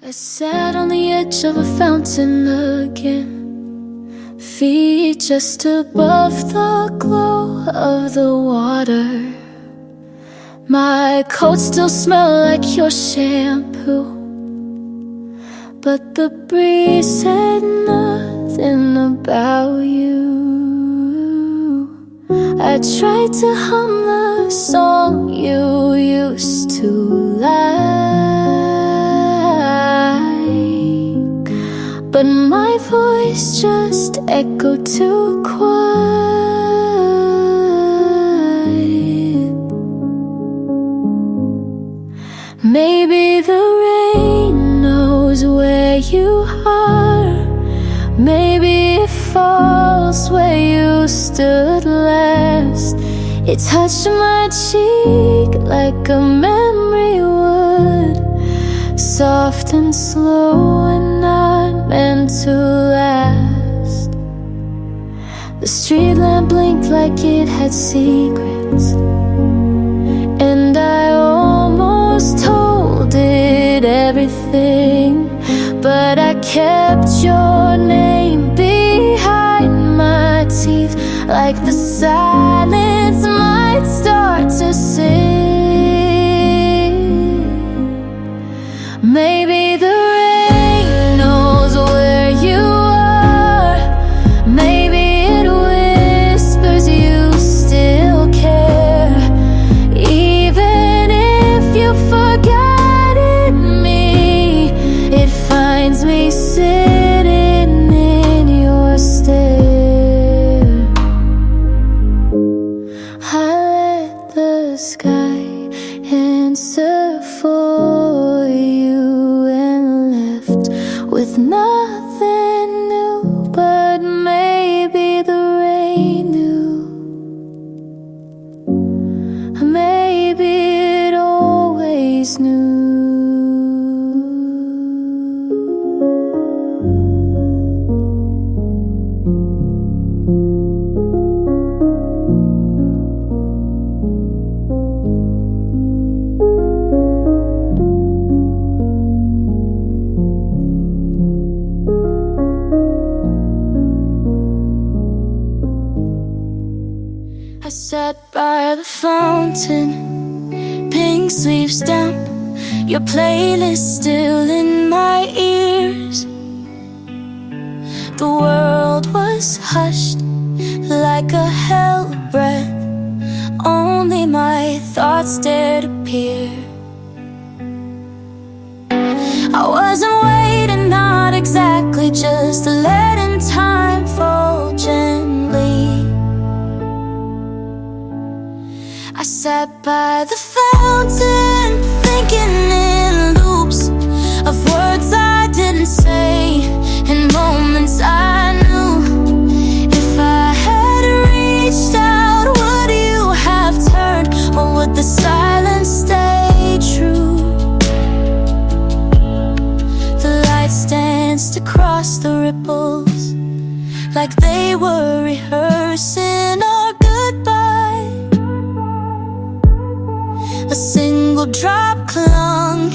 I sat on the edge of a fountain again, feet just above the glow of the water. My coat still smelled like your shampoo, but the breeze said nothing about you. I tried to hum the song you used to like, but my voice just echoed too quiet. Maybe the rain knows where you are. Maybe it falls where you stood last. It touched my cheek like a memory would, soft and slow and not meant to last. The street lamp blinked like it had secrets, and I almost told it everything, but I kept your name behind my teeth, like the silence might start to sing. Maybe the rain knows where you are. Maybe it whispers you still care, even if you forgotten me. It finds me sitting in your stare. I let the sky answer for you and left with nothing new, but maybe the rain knew. Maybe it always knew. I sat by the fountain, pink sleeves damp, your playlist still in my ears. The world was hushed like a hell breath, only my thoughts dared appear. I wasn't waiting, not exactly, just letting time fall gently. I sat by the fountain, thinking in loops of words I didn't say, in moments I knew. If I had reached out, would you have turned, or would the silence stay true? The lights danced across the ripples like they were rehearsing our goodbye. A single drop clung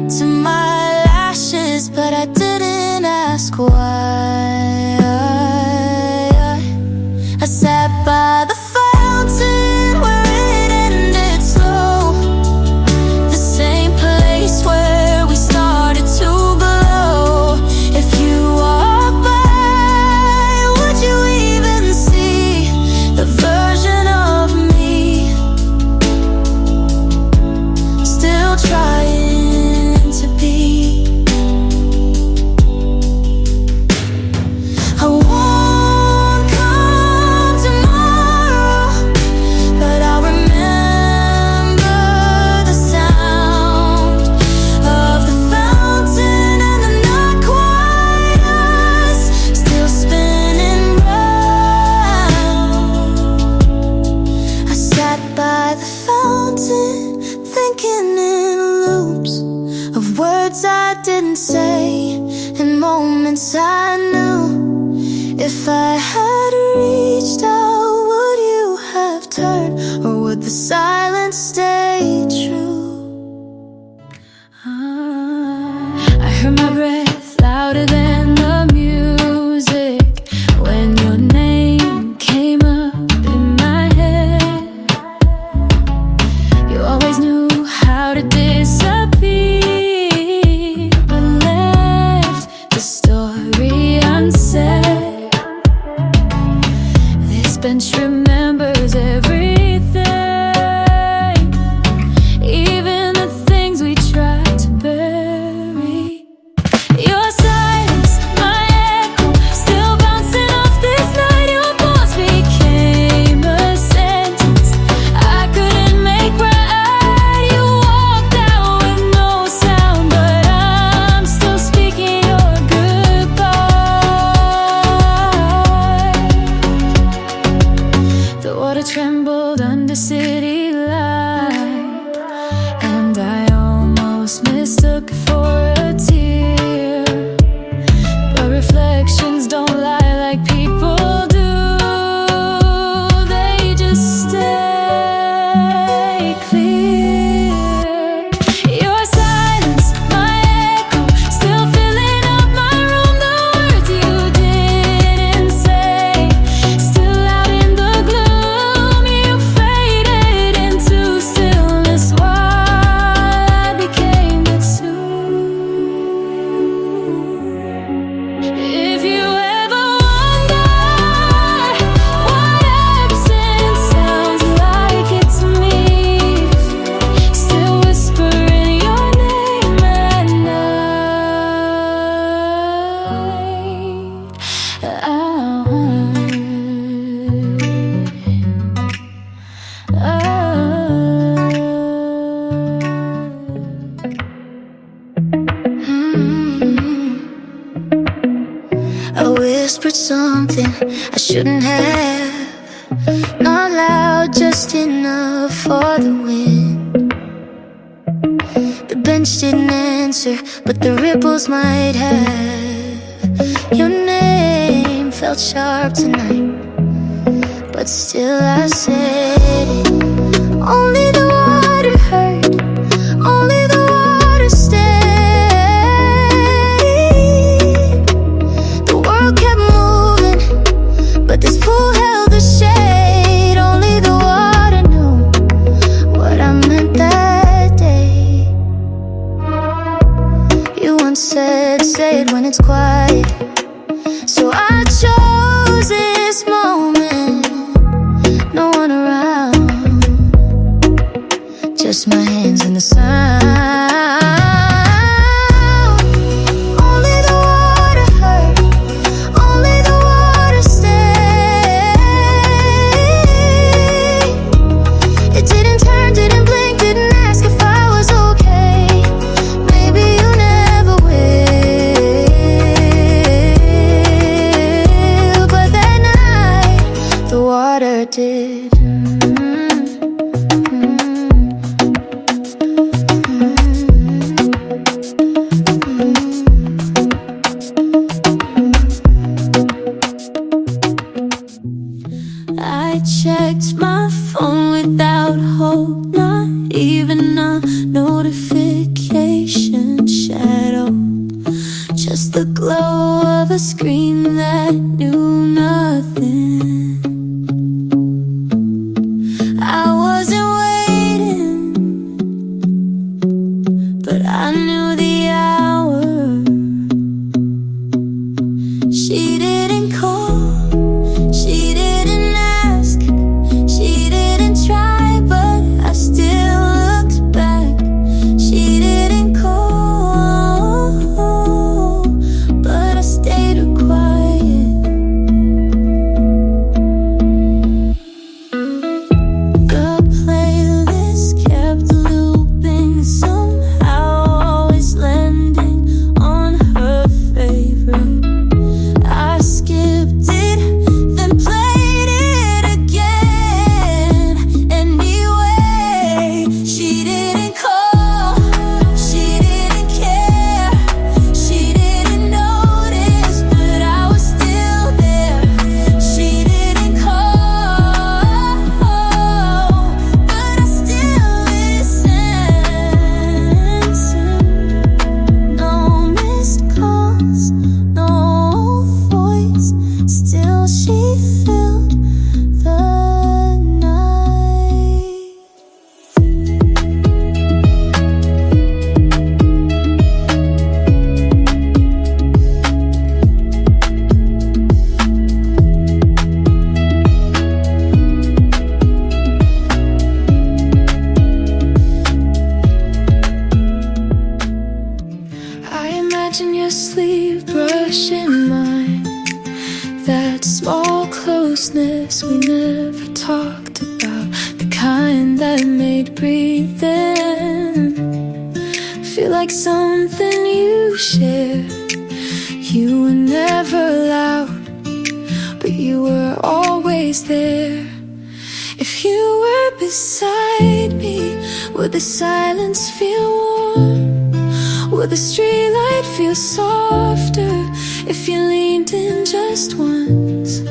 to my lashes, but I didn't ask why. I sat by the fountain where it ended slow, the same place where we started to glow. If you walk by, would you even see the version of me still trying to be? I won't come tomorrow, but I'll remember the sound of the fountain and the not quite us still spinning round. I sat by the fountain, thinking in loops of words I didn't say, in moments I knew. If I had reached out, would you have turned, or would the silence stay true? heard my breath louder than the music when your name came up in my head. You always knew how to disappear, but left the story unsaid. This bench remembers everything, even the things we tried to bury. Your silence, my echo, still bouncing off this night. Your pulse became a sentence I couldn't make right. You walked out with no sound, but I'm still speaking your goodbye. The water trembled under city light, and I almost mistook it for a tear. But reflections don't lie like people do, they just stay clear. Your silence, my echo, still filling up my room. The words you didn't say, still out in the gloom. You faded into stillness while I became it soon. If you ever wonder what absence sounds like, it's me, still whispering your name at night. I whispered something I shouldn't have, not loud, just enough for the wind. The bench didn't answer, but the ripples might have. Your name felt sharp tonight, but still I said it. Only the water hurt, only the water stayed. The world kept moving, but this pool held the shade. Only the water knew what I meant that day. You once said, say it when it's quiet. So I chose this moment, no one around, just my hands in the sound. Only the water hurt, only the water stayed. It didn't turn, didn't blink, didn't ask if I was okay. Maybe you never will, but that night the water did. I checked my phone without hope, not even a notification shadow, just the glow of a screen that knew nothing. I wasn't waiting, but I knew the hour. She didn't call, she didn't ask, she didn't try, but I still looked back. She didn't call, but I stayed quiet. imagine your sleeve brushing mine. That small closeness we never talked about, the kind that made breathing feel like something you share. You were never loud, but you were always there. If you were beside me, would the silence feel warm? Would the streetlight feel softer if you leaned in just once?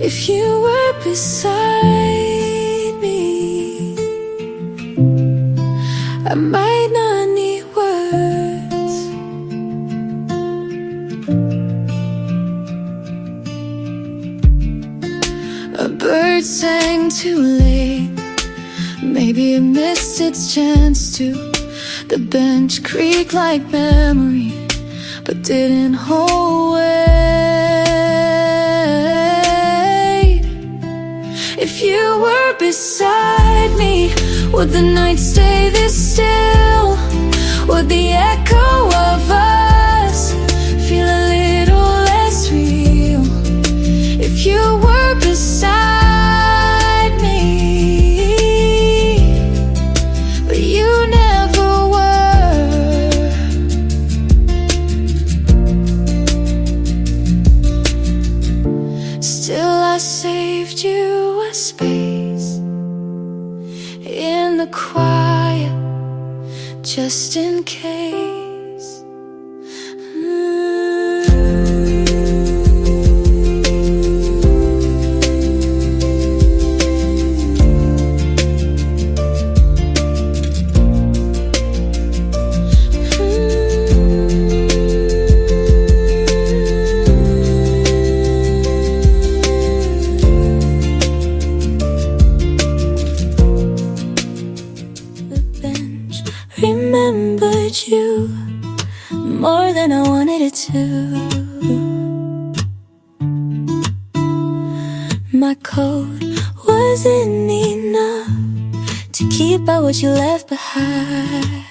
If you were beside me, I might not need words. A bird sang too late. Maybe it missed its chance to. The bench creaked like memory, but didn't hold weight. If you were beside me, would the night stay this still? Would the echo of us feel a little less real? If you were beside me, but you never were. Still I saved you a space in the quiet, just in case. Remembered you more than I wanted it to. My code wasn't enough to keep out what you left behind.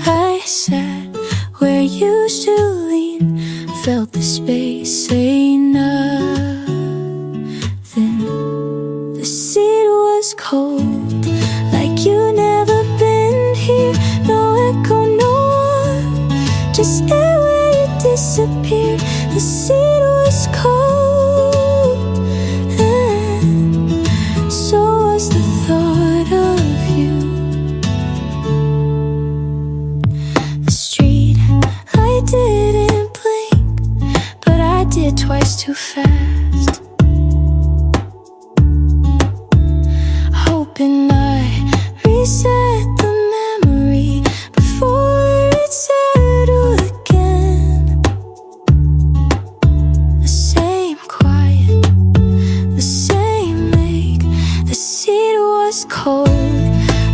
I sat where you used to lean, felt the space, say nothing. The seat was cold, like you never been here. No echo, no one, just air where you disappeared. The seat was cold, and so was the thought of you. The street light didn't blink, but I did twice too fast, hoping I reset the memory before it settled again. The same quiet, the same ache. The seat was cold,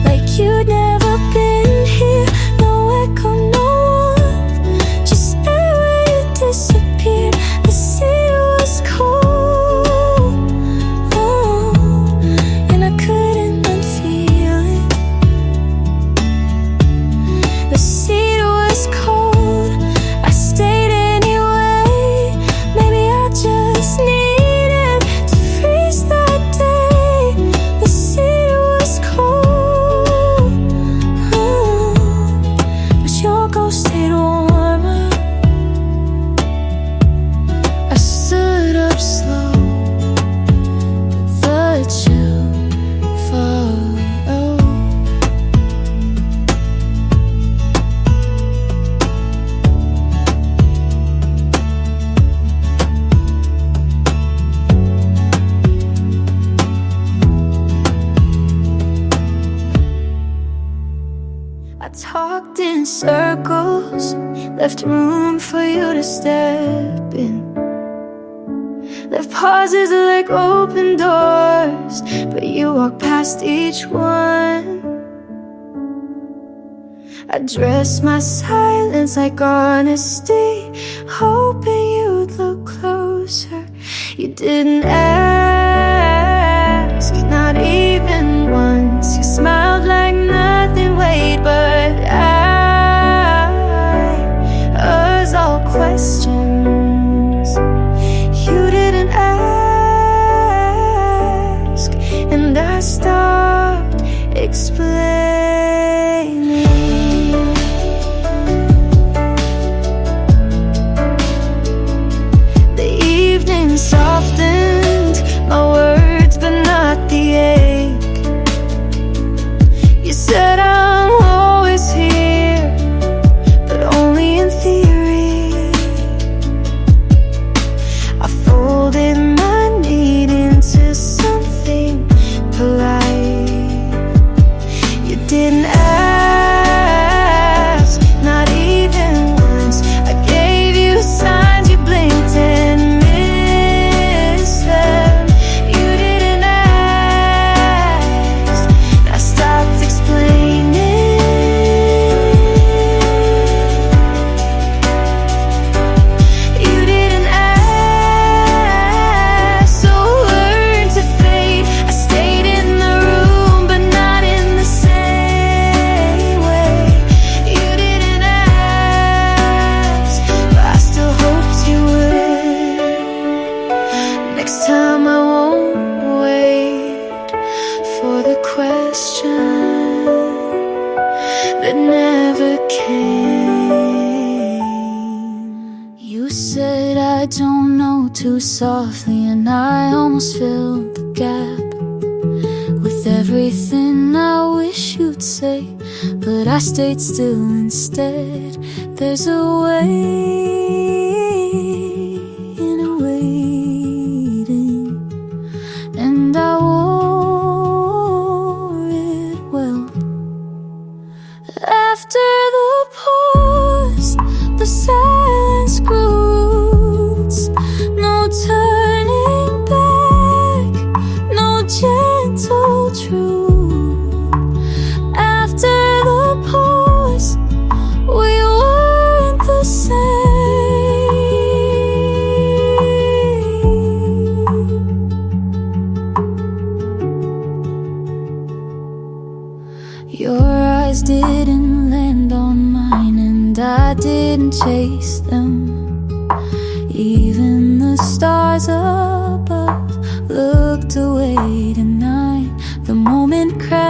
like you'd never been here. No echo, no one, just air where you disappeared. The seat was cold, oh, and I couldn't unfeel it. The seat was cold, I stayed anyway. Maybe I just needed to freeze that day. The seat was cold, oh, but your ghost stayed warmer. I stood up slow, but the chill followed. I talked in circles, left room for you to step in, left pauses like open doors, but you walked past each one. I dressed my silence like honesty, hoping you'd look closer. You didn't ask, not even once. You smiled like nothing weighed but I I don't know too softly, and I almost filled the gap with everything I wish you'd say, but I stayed still instead. There's a way in a waiting, and I wore it well. After the pause, the silence grows. No turning back, no gentle truth. After the pause, we weren't the same. Your eyes didn't land on mine, and I didn't chase them. Even the stars above looked away tonight. The moment cracked,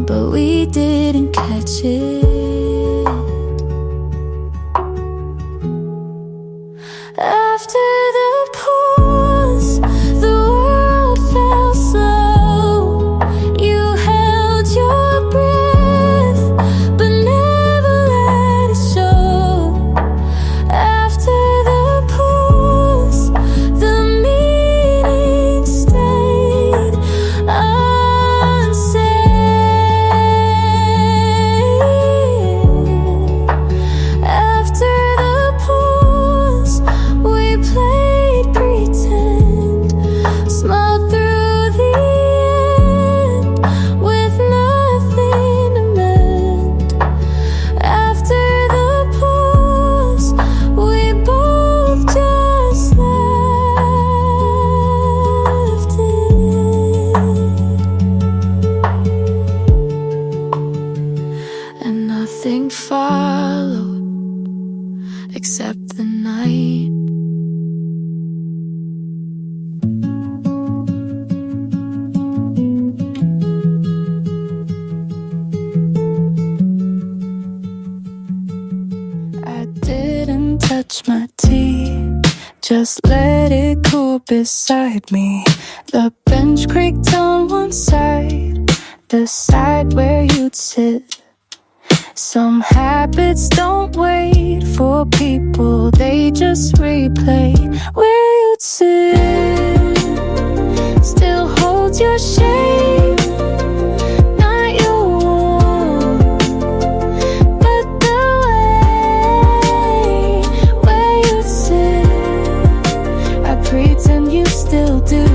but we didn't catch it. After the pause, the world felt slow. You held your breath, but never let it show. After the pause, the meaning stayed unsaid. After the pause, we played pretend, smiled through the end with nothing to mend. After the pause, we both just left it, and nothing followed except the night. I didn't touch my tea, just let it cool beside me. The bench creaked on one side, the side where you'd sit. Some habits don't wait for people, they just replay where you'd sit. Still hold your shame, not your warmth, but the way where you'd sit. I pretend you still do.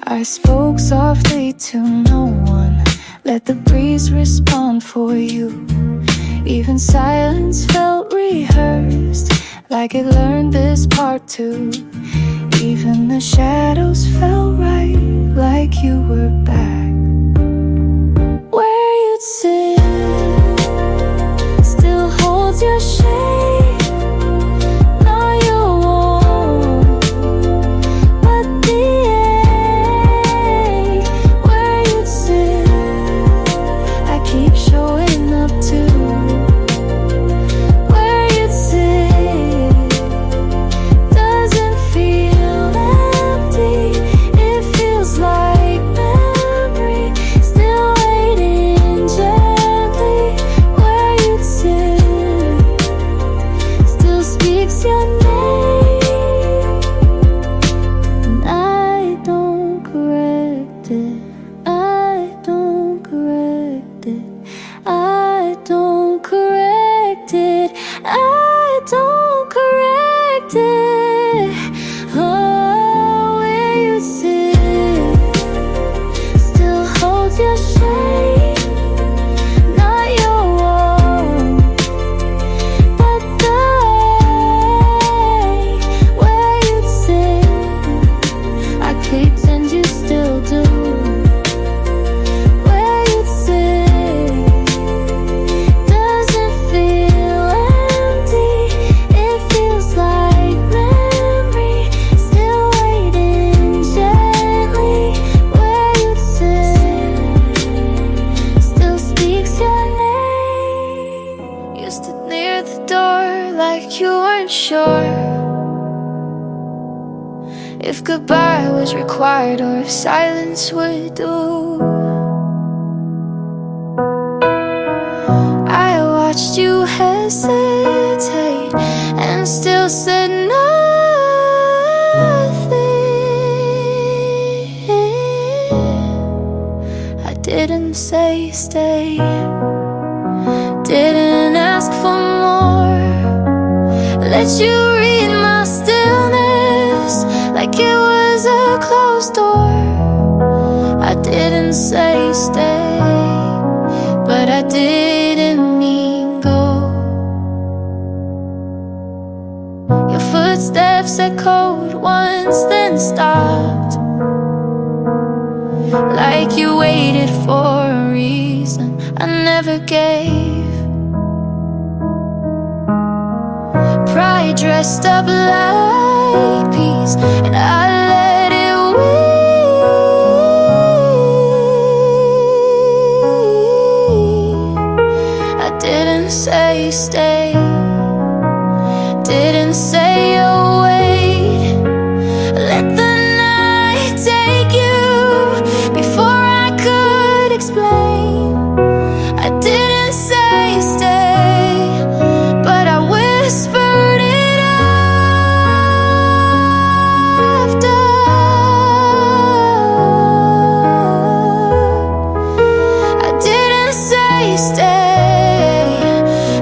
I spoke softly to no one, let the breeze respond for you. Even silence felt rehearsed, like it learned this part too. Even the shadows felt right, like you were back where you'd sit. Still holds your shame, not your warmth, but the ache where you'd sit. I keep showing up to where you'd sit. Doesn't feel empty, it feels like memory. if goodbye was required or if silence would do. I watched you hesitate and still said nothing. I didn't say stay, didn't ask for more. Let you read my stillness like it was a closed door. I didn't say stay, but I didn't mean go. Your footsteps echoed once, then stopped, like you waited for a reason I never gave. Pride dressed up like peace, and I let it win. I didn't say stay, didn't say oh wait. Let the night take you before I could explain. I didn't say stay, but I whispered it after. I didn't say stay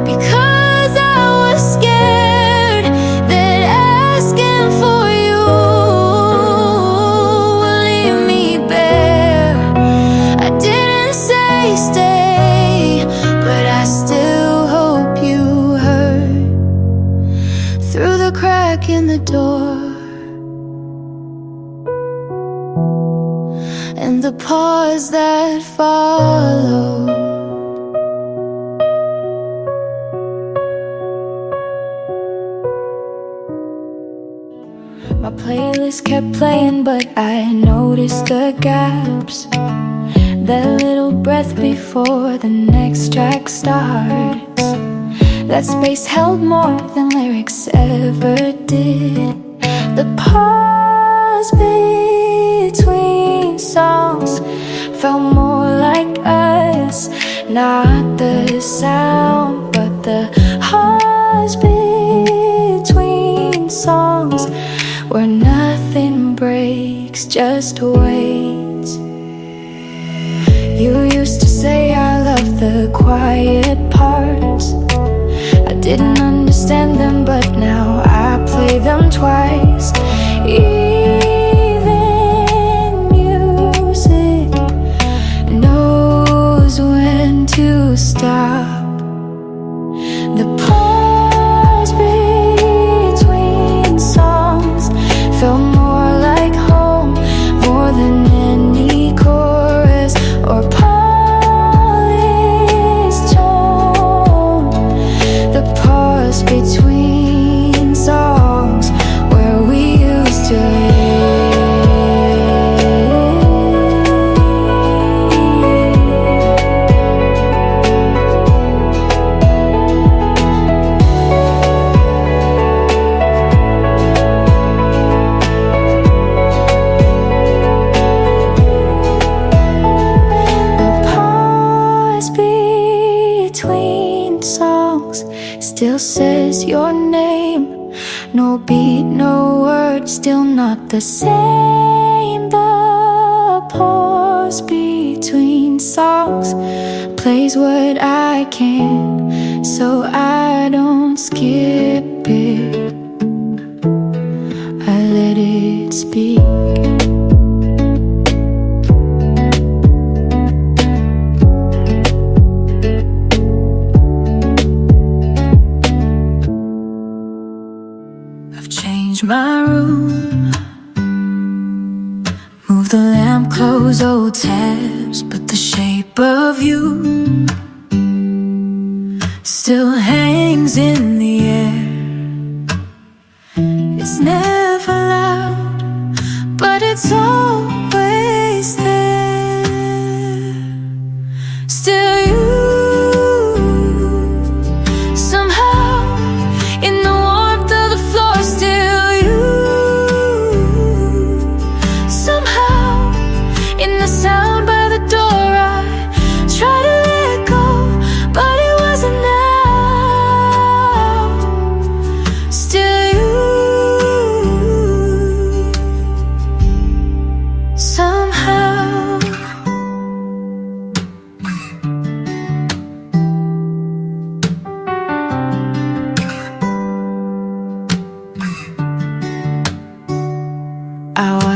because I was scared that asking for you would leave me bare. I didn't say stay, but I still hope you heard through the crack in the door and the pause that followed. My playlist kept playing, but I noticed the gaps, that little breath before the next track starts. That space held more than lyrics ever did. The pause between songs felt more like us, not the sound, but the pause between songs where nothing breaks, just waits. You used to say I love the quiet parts. I didn't understand them, but now I play them twice. Even music knows when to stop. The pause between songs felt more like home, more than any chorus or polished tone. The pause between songs where we used to live. The pause between songs still says your name. No beat, no word, still not the same. The pause between songs plays what I can, so I don't skip it. I let it speak. I've changed my room, move the lamp, close old tabs, but the shape of you still hangs in the air. It's never loud, but it's always there. Still you, somehow in the warmth of the floor. Still you,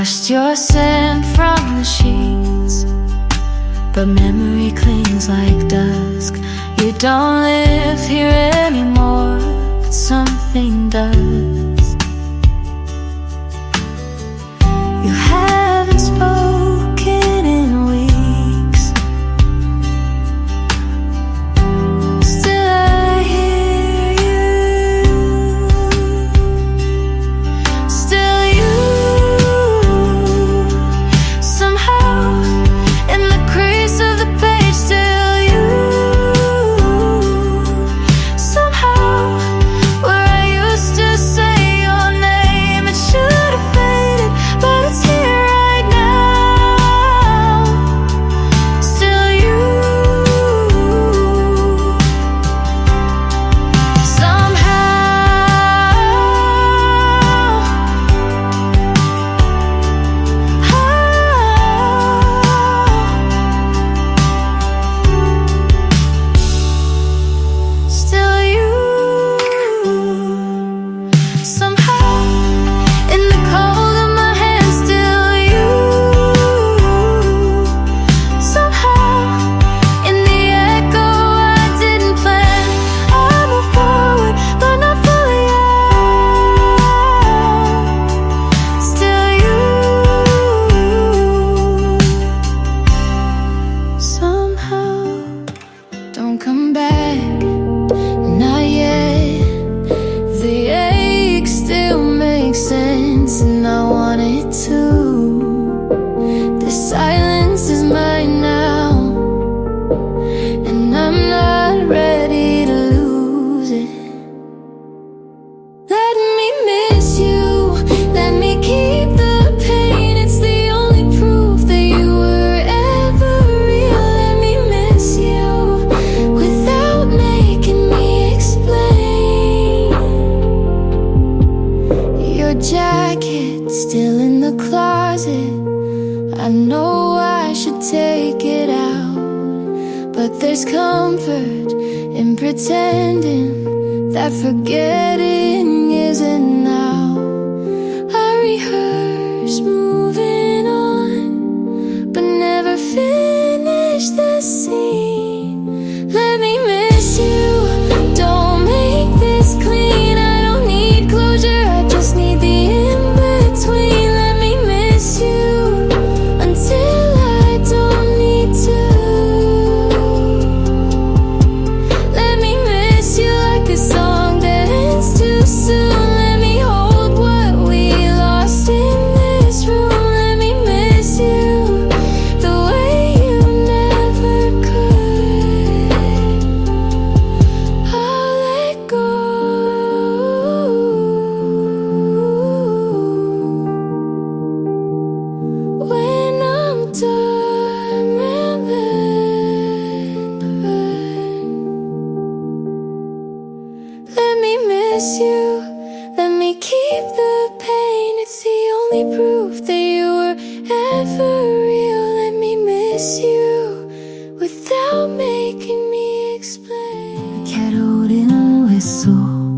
washed your scent from the sheets, but memory clings like dusk. You don't live here anymore, but something does. You haven't spoken in weeks, still I hear you. Still you, somehow in the crease of the page. Still you, somehow where I used to say your name. It should have faded, but it's here right now. Still you, still you, somehow in the cold of my hand. Still you, somehow in the echo I didn't plan. I move forward, but not fully yet. Still you, somehow don't come back, not yet. The ache still makes sense, and I want it to. The silence is mine now, and I'm not ready to lose it. Let me miss you, let me keep the pain. It's the only proof that you were ever real. Let me miss you without making me explain. Your jacket still in the closet. I know I should take it out, but there's comfort in pretending that forgetting isn't now. I rehearse moving on, but never finish the scene. Let me miss you, don't make this clean. I don't need closure, I just need the in-between. Let me miss you until I don't need to. Let me miss you like a song that ends too soon. Let me hold what we lost in this room. Let me miss you the way you never could. I'll let go when I'm done remembering. Let me miss you, let me keep the pain. It's the only proof that you were ever real. Let me miss you without making me explain. The kettle didn't whistle,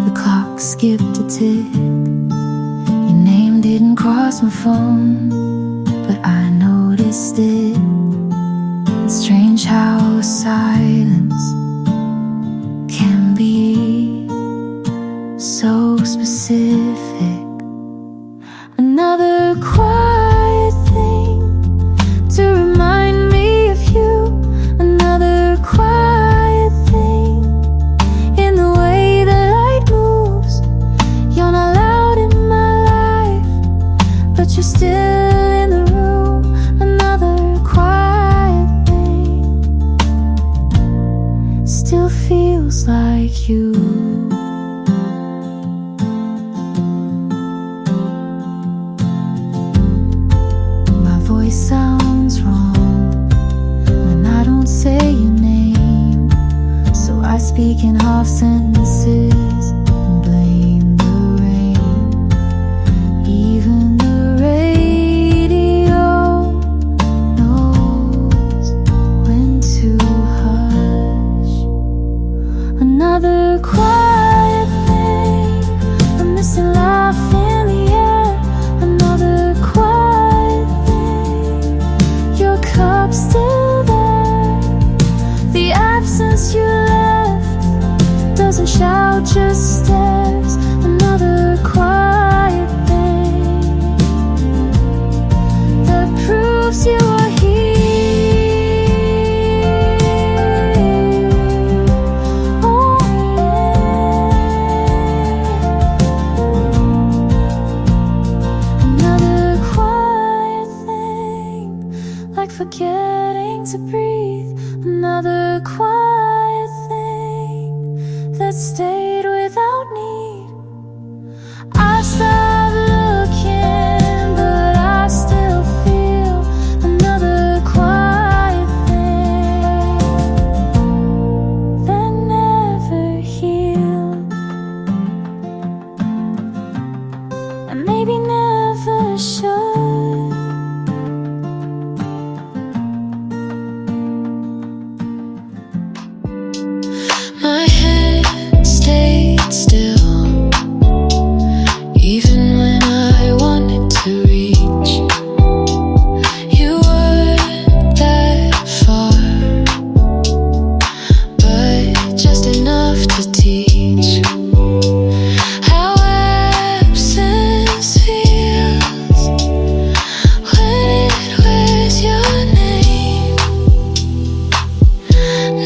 the clock skipped a tick. Your name didn't cross my phone, but I noticed it. It's strange how silence can be so specific. Another quiet thing to remind me of you. Another quiet thing in the way the light moves. You're not loud in my life, but you're still in the room. Another quiet thing still feels like you. My voice sounds wrong when I don't say your name, so I speak in half sentences and blame the rain. Even the radio knows when to hush. Another quiet thing, a missing laugh in the air. Another quiet forgetting to breathe. Another quiet thing that stayed without need. I stopped looking, but I still feel another quiet thing that never healed, and maybe never should. My head stayed still, even when I wanted to reach. You weren't that far, but just enough to teach how absence feels when it wears your name.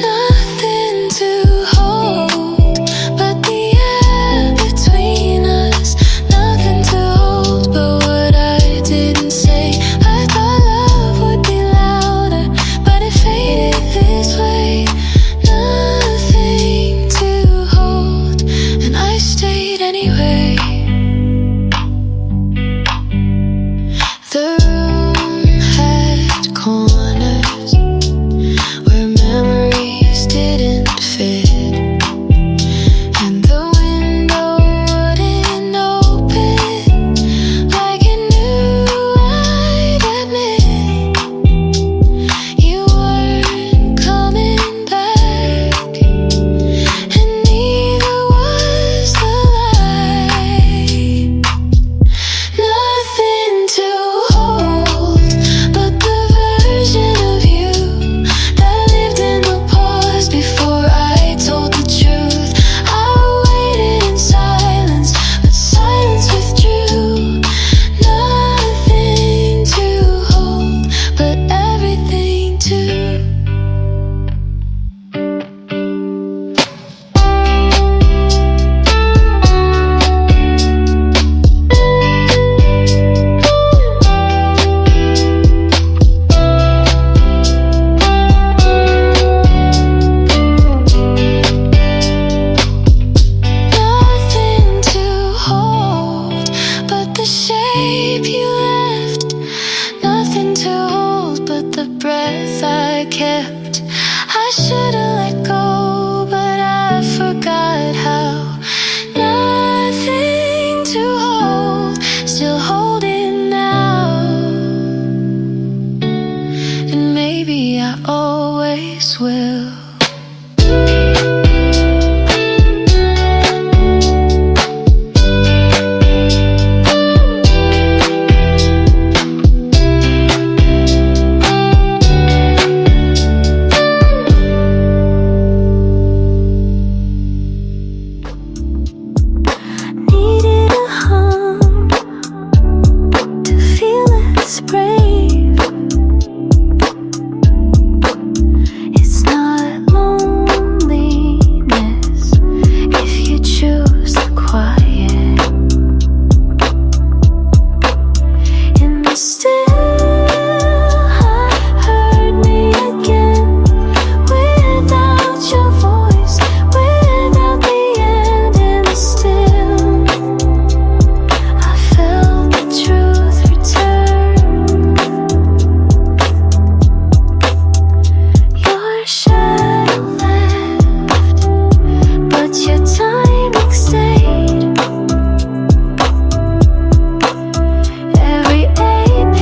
Nothing to hold but the air between us. Nothing to hold but what I didn't say. I thought love would be louder, but it faded this way. Nothing to hold, and I stayed anyway. The room had corners where memories didn't fit, and the window wouldn't open like it knew I'd admit. You weren't coming back, and neither was the light. Nothing to hold but the version of you that lived in the pause before I told the truth. I waited in silence, but silence withdrew. Nothing to hold but everything to. Nothing to hold but the shape you left. Nothing to hold but the breath I kept. I should've let go, but I forgot how. Nothing to hold, still holding now, and maybe I always will. Needed a hum to feel less brave. It's not loneliness if you choose the quiet. In the still, I heard me again, without your voice, without the end. In the still, I felt the truth return. Your shadow left, but your timing stayed. Every AP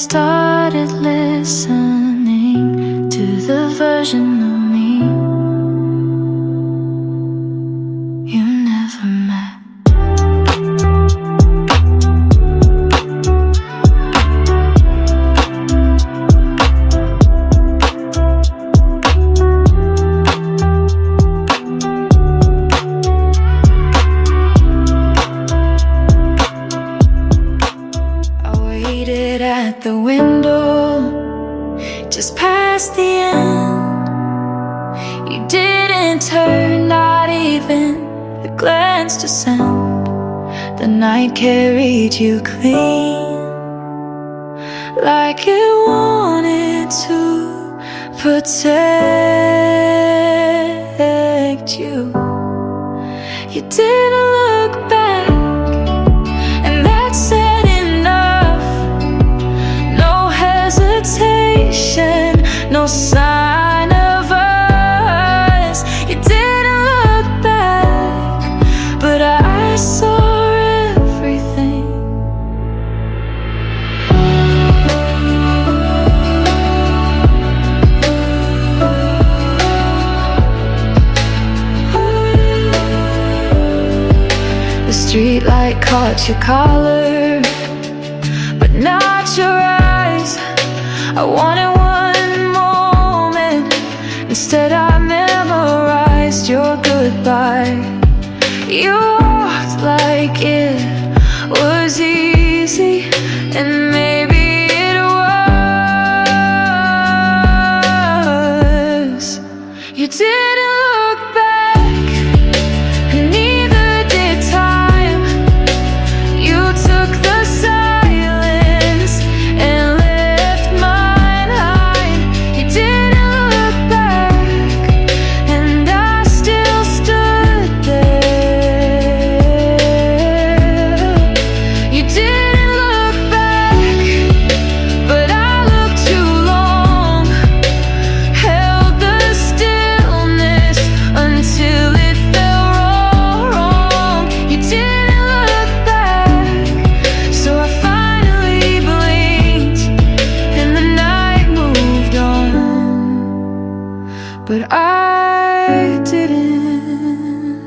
started listening to the version of me you never met. At the window, just past the end. You didn't turn, not even a glance to send. The night carried you clean, like it wanted to protect you. You didn't look back, and that said enough. No sign of us. You didn't look back, but I saw everything. The streetlight caught your collar, but not your eyes. I wanted one moment, instead I memorized your goodbye. You walked like it was easy, and maybe it was. You didn't look back, and neither did time. You took the silence and but I didn't.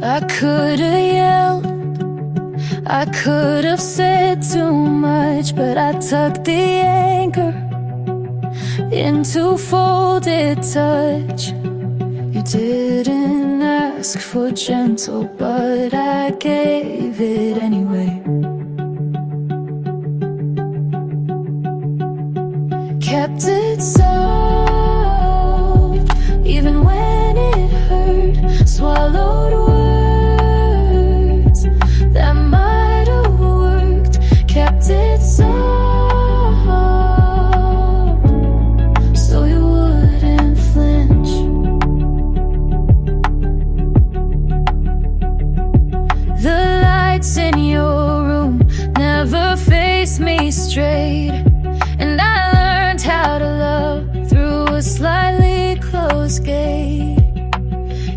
I could've yelled, I could've said too much, but I tucked the anger into folded touch. You didn't ask for gentle, but I gave it anyway. Kept it soft, even when it hurt. Swallowed words that might have worked. Kept it soft, so you wouldn't flinch. The lights in your room never faced me straight, and I learned how to love through a slightly closed gate.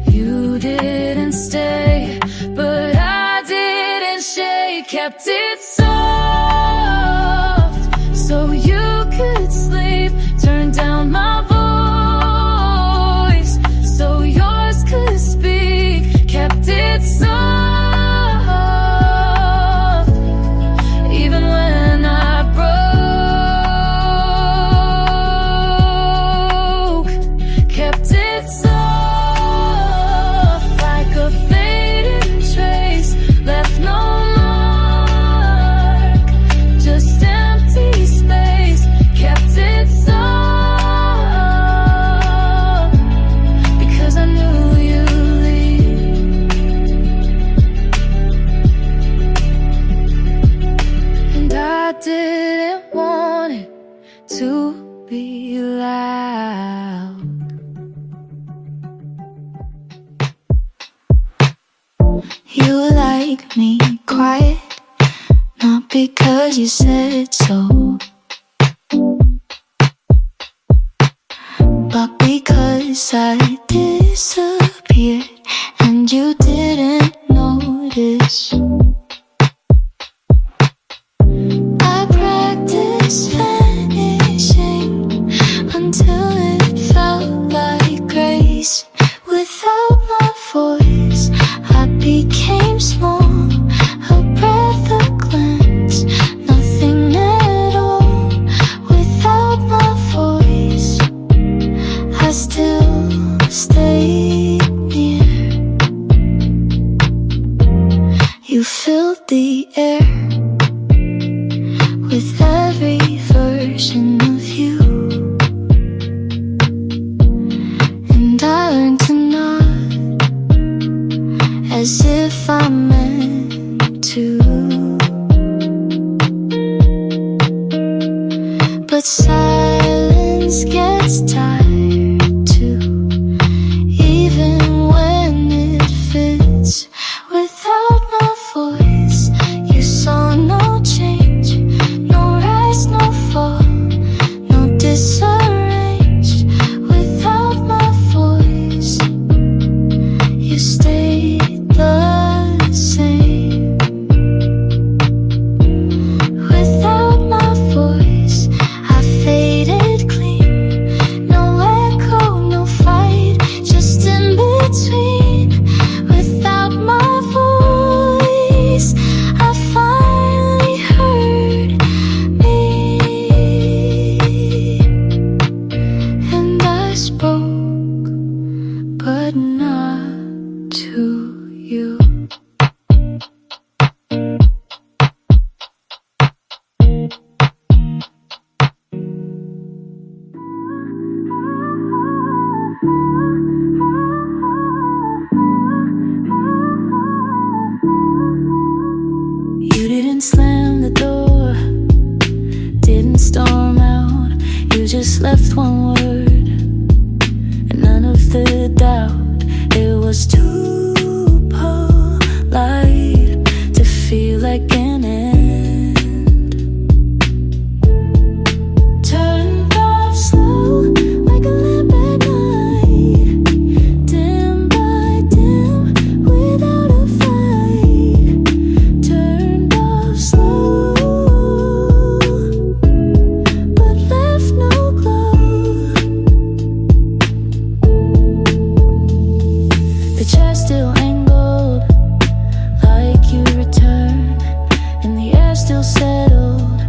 You didn't stay, but I didn't shake. Kept it soft, so you could sleep. Turned down my voice, so yours could speak. Kept it soft, even when I broke. Kept it soft, like a faded trace. Left no mark, just empty space. Kept it soft, because I knew you'd leave. And I didn't want it to be loud. You like me quiet, not because you said so, but because I disappeared and you didn't know. practice. I practice vanishing until it felt like grace. Without my voice, I became small, a breath, a glance, nothing at all. Without my voice, I still stayed near. You filled the air with every version of you, and I learned to nod as if I meant to. But silence gets tired too, even when it fits. Without my voice, you saw no change, no rise, no fall, no disarranged. Without my voice, you stayed the same. Without my voice, I faded clean. No echo, no fight, just in between. Without my voice, I finally heard me, and I spoke, but not to you. You didn't slam the door, didn't storm out. You just left one word, and none of the doubt. It was too polite to feel like an end. Turned off slow like a lamp at night, dim by dim without a fight. Turned off slow, but left no glow. The chair still angled like you returned, and the air still settled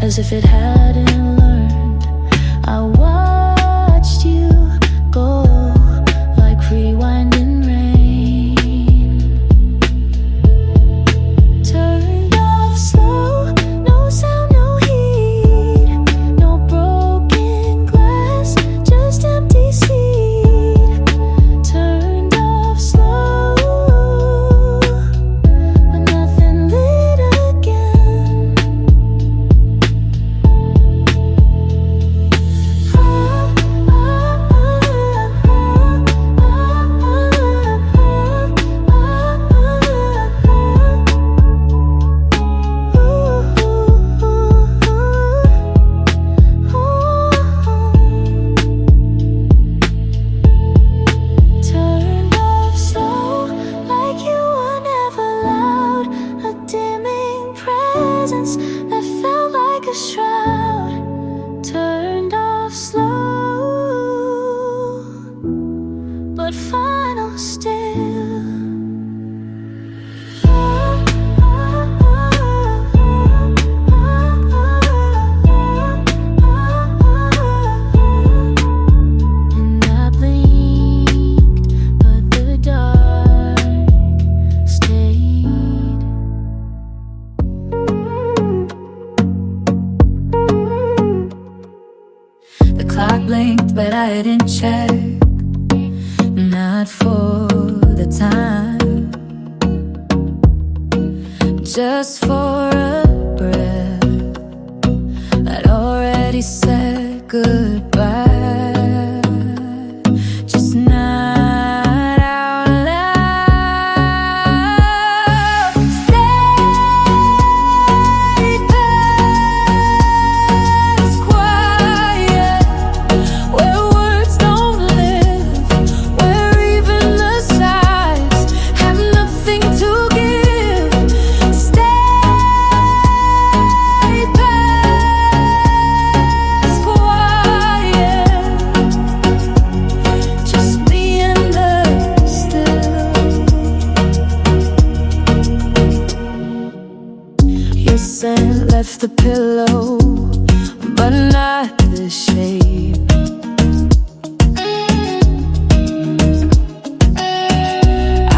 as if it hadn't learned. I watched you go like rewinding rain. Turned off slow, no sound, no heat, no broken glass, just empty seat. Turned off slow, when nothing lit again. Turned off slow, like you were never loud. A dimming presence that felt like a shroud. Turned off slow, but final still. And I blinked, but the dark stayed. The clock blinked, but I didn't check. Not for the time, just for a breath. I'd already said goodbye, just not out loud. Stayed past quiet, where words don't live, where even the sighs have nothing to give. left the pillow, but not the shape.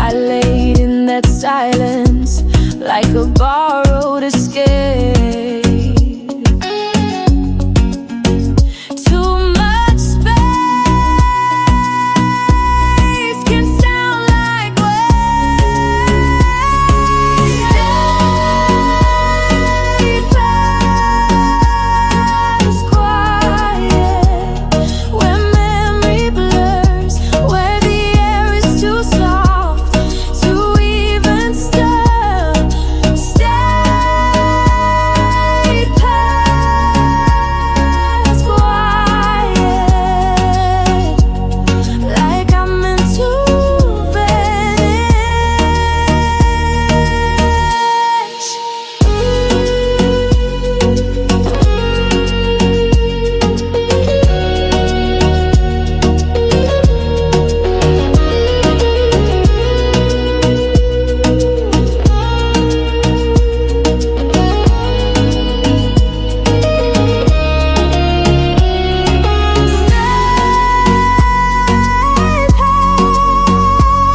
I laid in that silence like a borrowed escape. Too much space can sound like waste. Stay past quiet, where memory blurs, where the air is too soft to even stir. Stay past quiet, like I'm meant to vanish.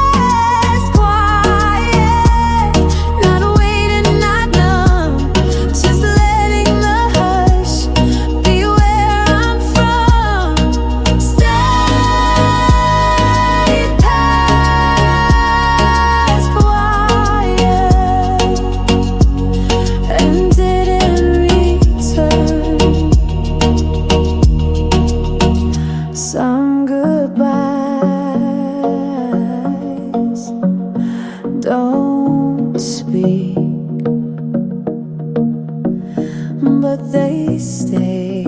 Past quiet, not waiting, not numb, just letting the hush be where I'm from. Stay past quiet, and didn't return. Some goodbyes don't speak, but they stay.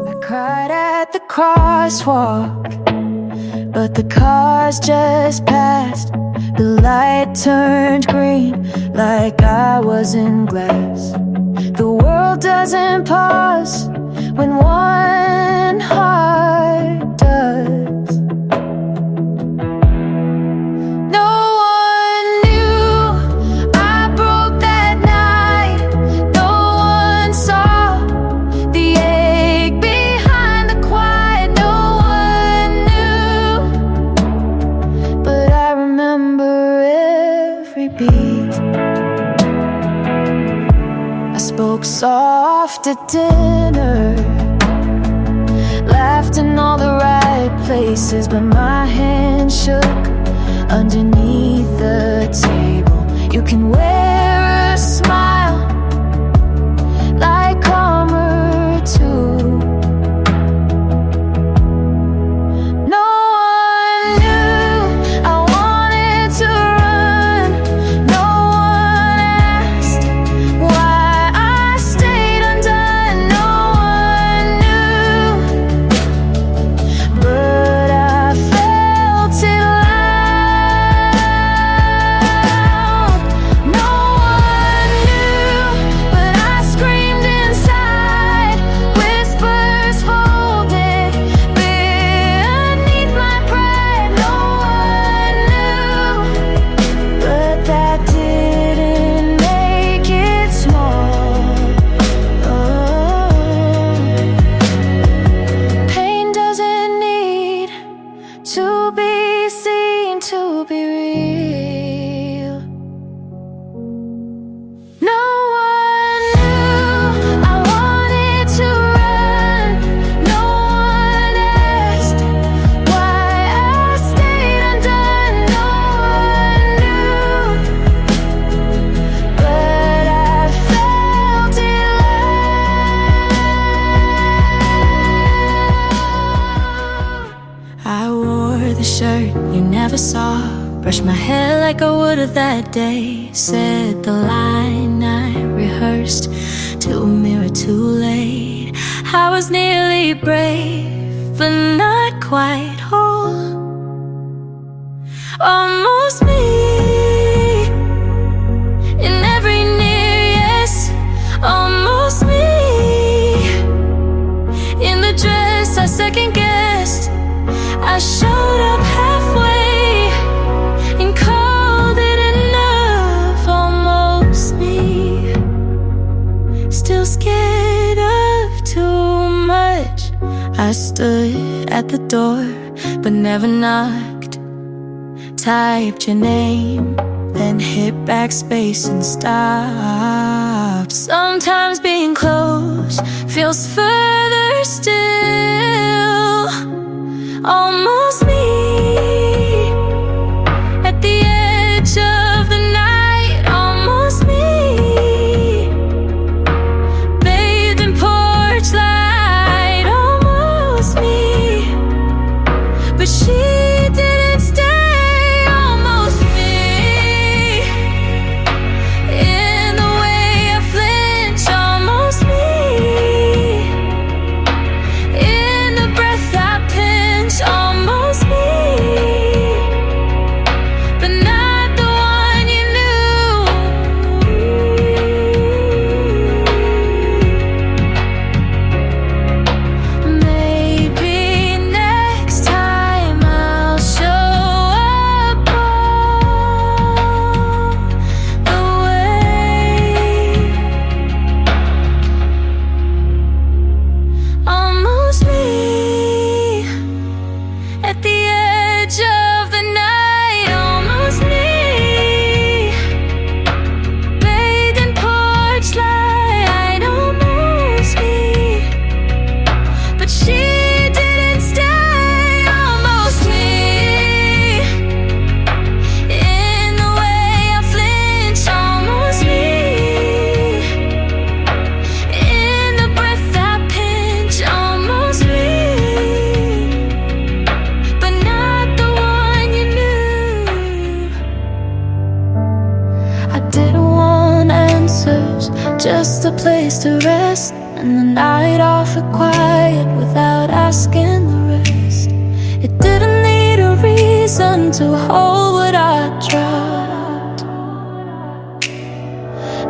I cried at the crosswalk, but the cars just passed. The light turned green like I was in glass. The world doesn't pause when one heart does. No one knew I broke that night. No one saw the ache behind the quiet. No one knew, but I remember every beat. I spoke soft at dinner, laughed in all the right places, but my hand shook underneath the table. You can wear a smile like armor too. No one knew I wanted to run. No one asked why I stayed undone. No one knew, but I felt it loud. No one knew, but I screamed inside, whispers folded beneath my pride. No one knew, but that didn't make it small. Pain doesn't need to be seen to be real. No one knew I wanted to run. No one asked why I stayed undone. No one knew, but I felt it loud. I wore the shirt you never saw, brushed my hair like I would have that day, said the line I rehearsed to a mirror too late. I was nearly brave, but not quite whole. Almost me in every near yes. Almost me in the dress I second guessed. I showed up halfway. I stood at the door but never knocked. Typed your name, then hit backspace and stopped. Sometimes being close feels further still. Almost me at the edge of the night. Almost me bathed in porch light. Almost me, but she didn't stay. Almost me in the way I flinch. Almost me in the breath I pinch. Almost me, but not the one you knew. Maybe next time I'll show up all the way. Almost me at the edge of the night. Almost me bathed in porch light. Almost me, but she didn't stay. Almost me in the way I flinch. Almost me in the breath I pinch. Almost me, but not the one you knew. I didn't want answers, just a place to rest, and the night offered quiet without asking the rest. It didn't need a reason to hold what I dropped.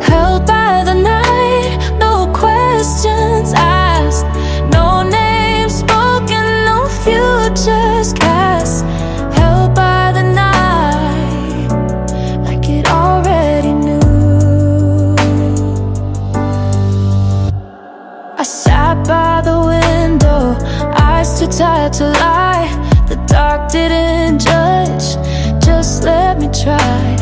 Held by the night, no questions asked, no names spoken, no futures cast. Held by the night, like it already knew. I sat by the window, eyes too tired to lie. The dark didn't judge, just let me try.